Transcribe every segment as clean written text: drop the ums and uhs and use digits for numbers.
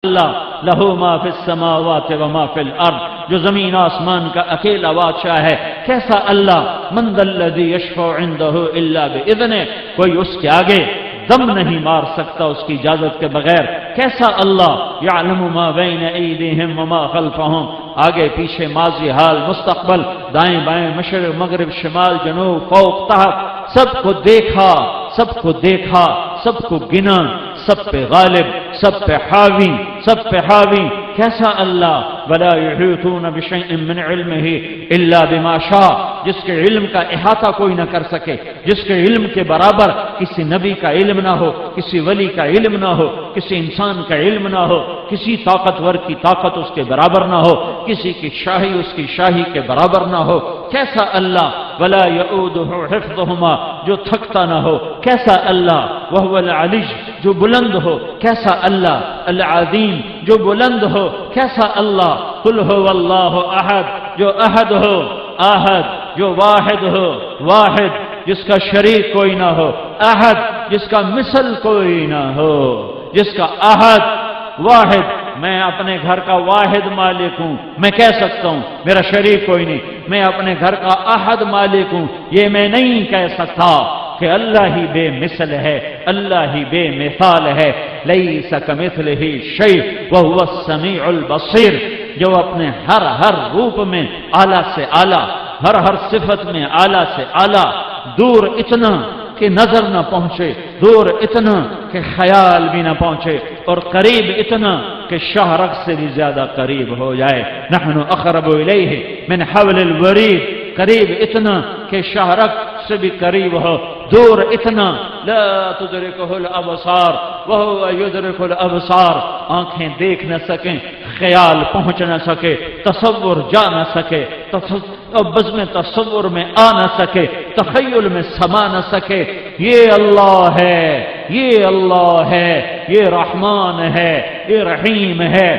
اللہ لہو ما فی السماوات و ما فی الارض، جو زمین آسمان کا اکیلا بادشاہ ہے۔ کیسا اللہ، من ذا الذی یشفع عندہ الا باذنہ، کوئی اس کے آگے دم نہیں مار سکتا اس کی اجازت کے بغیر۔ کیسا اللہ، یعلم ما بین ایدیہم وما خلفہم، آگے پیچھے، ماضی، حال، مستقبل، دائیں بائیں، مشرق مغرب، شمال جنوب، فوق تحت، سب کو دیکھا، سب کو دیکھا، سب کو گنا، سب پہ غالب، سب پہ حاوی، سب پہ حاوی۔ کیسا اللہ، ولا یحیطون بشیء من علمہ الا بما شاء، جس کے علم کا احاطہ کوئی نہ کر سکے، جس کے علم کے برابر کسی نبی کا علم نہ ہو، کسی ولی کا علم نہ ہو، کسی انسان کا علم نہ ہو، کسی طاقتور کی طاقت اس کے برابر نہ ہو، کسی کی شاہی اس کی شاہی کے برابر نہ ہو۔ کیسا اللہ، ولا یؤودہ حفظہما، جو تھکتا نہ ہو۔ کیسا اللہ، وہو العلی، جو بلند ہو۔ کیسا اللہ، العظیم، جو بلند ہو۔ کیسا اللہ، قل هو اللہ احد، جو احد ہو، احد، جو واحد ہو، واحد، جس کا شریک کوئی نہ ہو، احد، جس کا مثل کوئی نہ ہو، جس کا احد، واحد۔ میں اپنے گھر کا واحد مالک ہوں، میں کہہ سکتا ہوں میرا شریک کوئی نہیں۔ میں اپنے گھر کا احد مالک ہوں، یہ میں نہیں کہہ سکتا کہ اللہ ہی بے مثل ہے، اللہ ہی بے مثال ہے۔ لیس کمثلہ شیء وہو السمیع البصیر، جو اپنے ہر روپ میں اعلیٰ سے اعلیٰ، ہر صفت میں اعلیٰ سے اعلیٰ، دور اتنا کہ نظر نہ پہنچے، دور اتنا کہ خیال بھی نہ پہنچے، اور قریب اتنا کہ شہرک سے بھی زیادہ قریب ہو جائے۔ نحن اقرب الیہ من حبل الورید، قریب اتنا کہ شہرک سے بھی قریب ہو، دور اتنا لا تدرکہ الابصار وہو یدرک الابصار، آنکھیں دیکھ نہ سکیں، خیال پہنچ نہ سکے، تصور جا نہ سکے، بزم تصور میں آ نہ سکے، تخیل میں سما نہ سکے۔ یہ اللہ ہے، یہ اللہ ہے، یہ رحمان ہے، یہ رحیم ہے،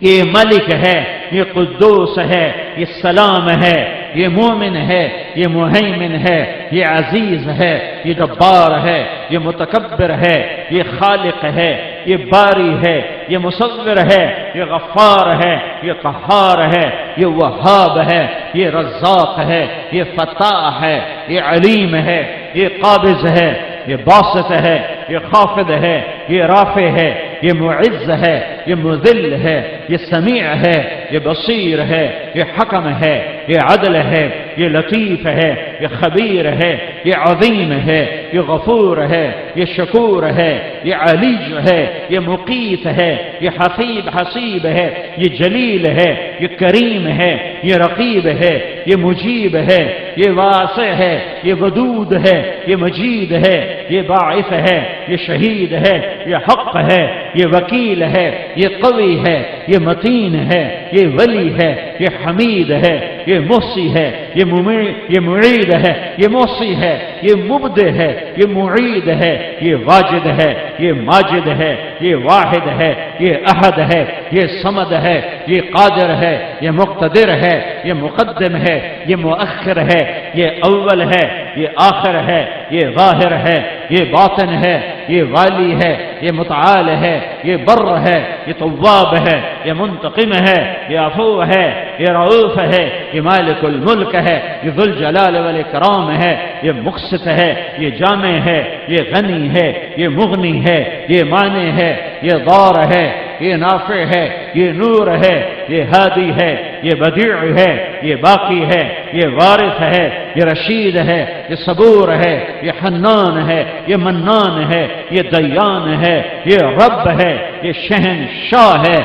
یہ ملک ہے، یہ قدوس ہے، یہ سلام ہے، یہ مومن ہے، یہ مہیمن ہے، یہ عزیز ہے، یہ جبار ہے، یہ متکبر ہے، یہ خالق ہے، یہ باری ہے، یہ مصور ہے، یہ غفار ہے، یہ قہار ہے، یہ وہاب ہے، یہ رزاق ہے، یہ فتاح ہے، یہ علیم ہے، یہ قابض ہے، یہ باسط ہے، یہ خافض ہے، یہ رافع ہے، یہ معز ہے، یہ مذل ہے، یہ سمیع ہے، یہ بصیر ہے، یہ حکم ہے، یہ عدل ہے، یہ لطیف ہے، یہ خبیر ہے، یہ عظیم ہے، یہ غفور ہے، یہ شکور ہے، یہ علی ہے، یہ مقیت ہے، یہ حسیب ہے، یہ جلیل ہے، یہ کریم ہے، یہ رقیب ہے، یہ مجیب ہے، یہ واسع ہے، یہ ودود ہے، یہ مجید ہے، یہ باعث ہے، یہ شہید ہے، یہ حق ہے، یہ وکیل ہے، یہ قوی ہے، یہ متین ہے، یہ ولی ہے، یہ حمید ہے، یہ محصی ہے، یہ معید ہے، یہ محصی ہے، یہ مبدع ہے، یہ معید ہے، یہ واجد ہے، یہ ماجد ہے، یہ واحد ہے، یہ احد ہے، یہ صمد ہے، یہ قادر ہے، یہ مقتدر ہے، یہ مقدم ہے، یہ مؤخر ہے، یہ اول ہے، یہ آخر ہے، یہ ظاہر ہے، یہ باطن ہے، یہ والی ہے، یہ متعال ہے، یہ بر ہے، یہ تواب ہے، یہ منتقم ہے، یہ عفو ہے، یہ رؤوف ہے، یہ مالک الملک ہے، یہ ذو الجلال والاکرام ہے، یہ مقسط ہے، یہ جامع ہے، یہ غنی ہے، یہ مغنی ہے، یہ مانع ہے، یہ ضار ہے، یہ نافع ہے، یہ نور ہے، یہ ہادی ہے، یہ بدیع ہے، یہ باقی ہے، یہ وارث ہے، یہ رشید ہے، یہ صبور ہے، یہ حنان ہے، یہ منان ہے، یہ دیان ہے، یہ رب ہے، یہ شہنشاہ ہے۔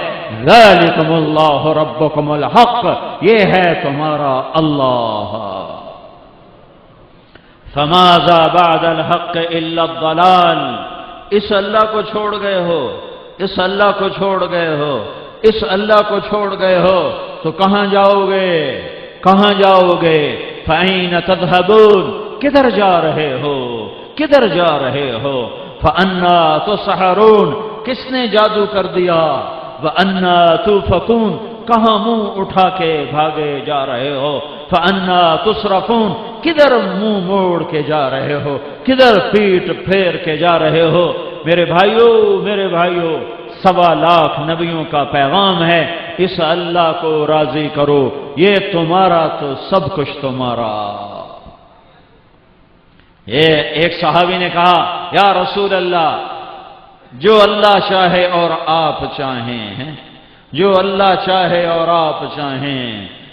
ذالکم اللہ ربکم الحق، یہ ہے تمہارا اللہ۔ فماذا بعد الحق الا الضلال، اس اللہ کو چھوڑ گئے ہو، اس اللہ کو چھوڑ گئے ہو، اس اللہ کو چھوڑ گئے ہو تو کہاں جاؤ گے؟ کہاں جاؤ گے؟ فَأَيْنَ تَذْهَبُونَ، کدھر جا رہے ہو؟ کدھر جا رہے ہو؟ فَأَنَّا تُسْحَرُونَ، کس نے جادو کر دیا؟ وَأَنَّا تُوفَكُونَ، کہاں منہ اٹھا کے بھاگے جا رہے ہو؟ فَأَنَّا تُصْرَفُونَ، کدھر منہ موڑ کے جا رہے ہو؟ کدھر پیٹ پھیر کے جا رہے ہو؟ میرے بھائیو، 1.25 نبیوں کا پیغام ہے، اس اللہ کو راضی کرو، یہ تمہارا تو سب کچھ تمہارا۔ یہ ایک صحابی نے کہا یا رسول اللہ، جو اللہ چاہے اور آپ چاہیں، جو اللہ چاہے اور آپ چاہیں۔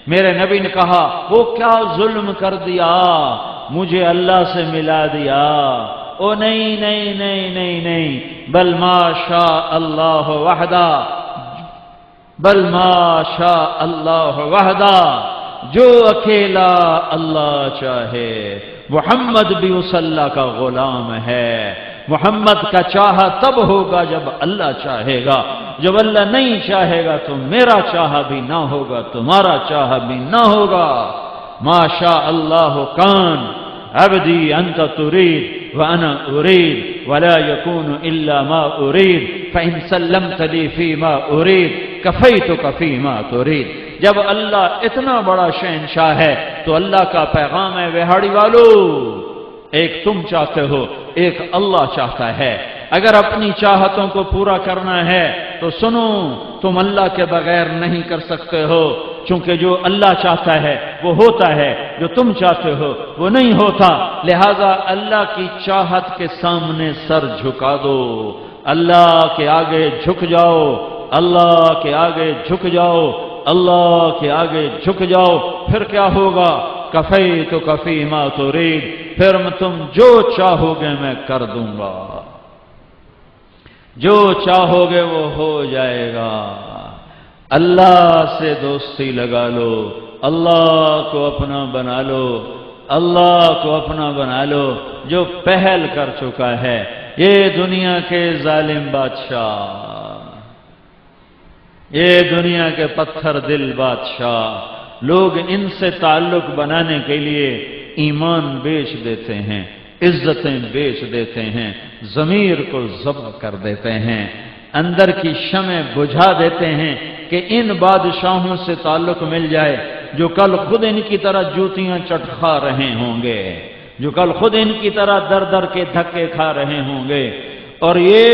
میرے نبی نے کہا وہ کیا ظلم کر دیا، مجھے اللہ سے ملا دیا۔ او نہیں نہیں نہیں نہیں نہیں، بل ما شاء اللہ وحدہ، بل ما شاء اللہ وحدہ، جو اکیلا اللہ چاہے۔ محمد بھی اس اللہ کا غلام ہے۔ محمد کا چاہا تب ہوگا جب اللہ چاہے گا، جب اللہ نہیں چاہے گا تو میرا چاہا بھی نہ ہوگا، تمہارا چاہا بھی نہ ہوگا۔ ما شاء اللہ کان، عبدی انت ترید وانا ارید ولا يكون الا ما ارید فان سلمت لي فيما ارید کفیتک فيما ترید۔ جب اللہ اتنا بڑا شہنشاہ ہے تو اللہ کا پیغام ہے وہاڑی والو، ایک تم چاہتے ہو، ایک اللہ چاہتا ہے۔ اگر اپنی چاہتوں کو پورا کرنا ہے تو سنو، تم اللہ کے بغیر نہیں کر سکتے ہو، چونکہ جو اللہ چاہتا ہے وہ ہوتا ہے، جو تم چاہتے ہو وہ نہیں ہوتا۔ لہذا اللہ کی چاہت کے سامنے سر جھکا دو، اللہ کے آگے جھک جاؤ، اللہ کے آگے جھک جاؤ، اللہ کے آگے جھک جاؤ۔ پھر کیا ہوگا؟ کفیتک فیما ترید، پھر تم جو چاہو گے میں کر دوں گا، جو چاہو گے وہ ہو جائے گا۔ اللہ سے دوستی لگا لو، اللہ کو اپنا بنا لو، اللہ کو اپنا بنا لو، جو پہل کر چکا ہے یہ دنیا کے ظالم بادشاہ، یہ دنیا کے پتھر دل بادشاہ، لوگ ان سے تعلق بنانے کے لیے ایمان بیچ دیتے ہیں، عزتیں بیچ دیتے ہیں، ضمیر کو ذبح کر دیتے ہیں، اندر کی شمع بجھا دیتے ہیں کہ ان بادشاہوں سے تعلق مل جائے جو کل خود ان کی طرح جوتیاں چٹکھا رہے ہوں گے، جو کل خود ان کی طرح در در کے دھکے کھا رہے ہوں گے، اور یہ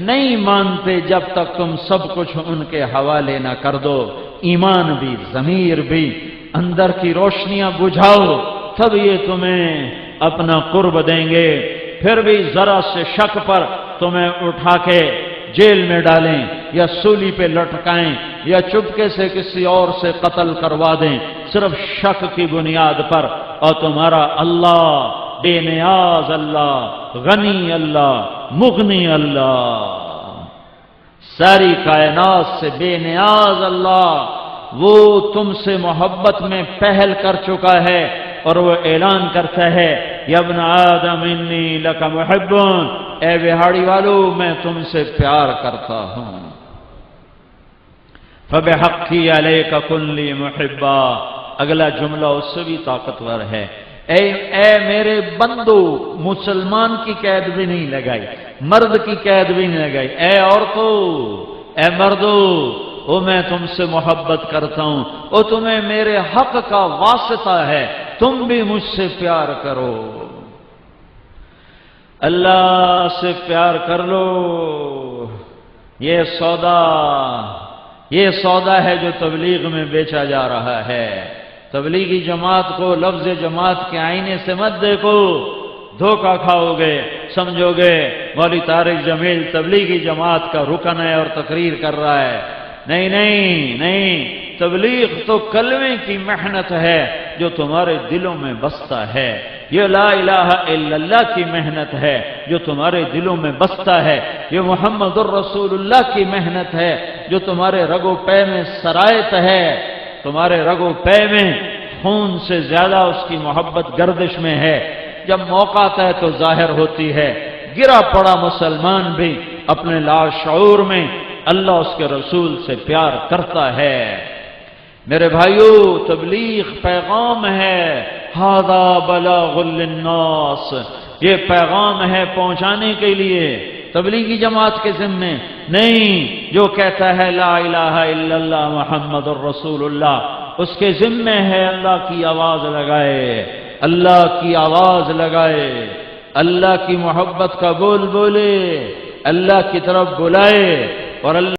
نہیں مانتے جب تک تم سب کچھ ان کے حوالے نہ کر دو۔ ایمان بھی، ضمیر بھی، اندر کی روشنیاں بجھاؤ، تب یہ تمہیں اپنا قرب دیں گے۔ پھر بھی ذرا سے شک پر تمہیں اٹھا کے جیل میں ڈالیں یا سولی پہ لٹکائیں یا چپکے سے کسی اور سے قتل کروا دیں، صرف شک کی بنیاد پر، اور تمہارا اللہ، بے نیاز اللہ، غنی اللہ، مغنی اللہ، ساری کائنات سے بے نیاز اللہ، وہ تم سے محبت میں پہل کر چکا ہے، اور وہ اعلان کرتا ہے یا ابن آدم انی لک محب، اے بہاڑی والو میں تم سے پیار کرتا ہوں۔ فبحقی علیک کن لی محبا، اگلا جملہ اس سے بھی طاقتور ہے۔ اے میرے بندو، مسلمان کی قید بھی نہیں لگائی، مرد کی قید بھی نہیں لگائی، اے عورتوں، اے مردو، وہ میں تم سے محبت کرتا ہوں، وہ تمہیں میرے حق کا واسطہ ہے، تم بھی مجھ سے پیار کرو، اللہ سے پیار کر لو۔ یہ سودا ہے جو تبلیغ میں بیچا جا رہا ہے۔ تبلیغی جماعت کو لفظ جماعت کے آئینے سے مت دیکھو، دھوکہ کھاؤ گے، سمجھو گے مولوی طارق جمیل تبلیغی جماعت کا رکن ہے اور تقریر کر رہا ہے۔ نہیں نہیں نہیں، تبلیغ تو کلمے کی محنت ہے جو تمہارے دلوں میں بستا ہے، یہ لا الہ الا اللہ کی محنت ہے جو تمہارے دلوں میں بستا ہے، یہ محمد الرسول اللہ کی محنت ہے جو تمہارے رگ و پے میں سرایت ہے، تمہارے رگ و پے میں خون سے زیادہ اس کی محبت گردش میں ہے، جب موقع آتا ہے تو ظاہر ہوتی ہے۔ گرا پڑا مسلمان بھی اپنے لاشعور میں اللہ اس کے رسول سے پیار کرتا ہے۔ میرے بھائیو، تبلیغ پیغام ہے، ھذا بلاغ للناس، یہ پیغام ہے پہنچانے کے لیے، تبلیغی جماعت کے ذمے نہیں۔ جو کہتا ہے لا الہ الا اللہ محمد الرسول اللہ، اس کے ذمے ہے اللہ کی آواز لگائے، اللہ کی آواز لگائے، اللہ کی محبت کا بول بولے، اللہ کی طرف بلائے اور اللہ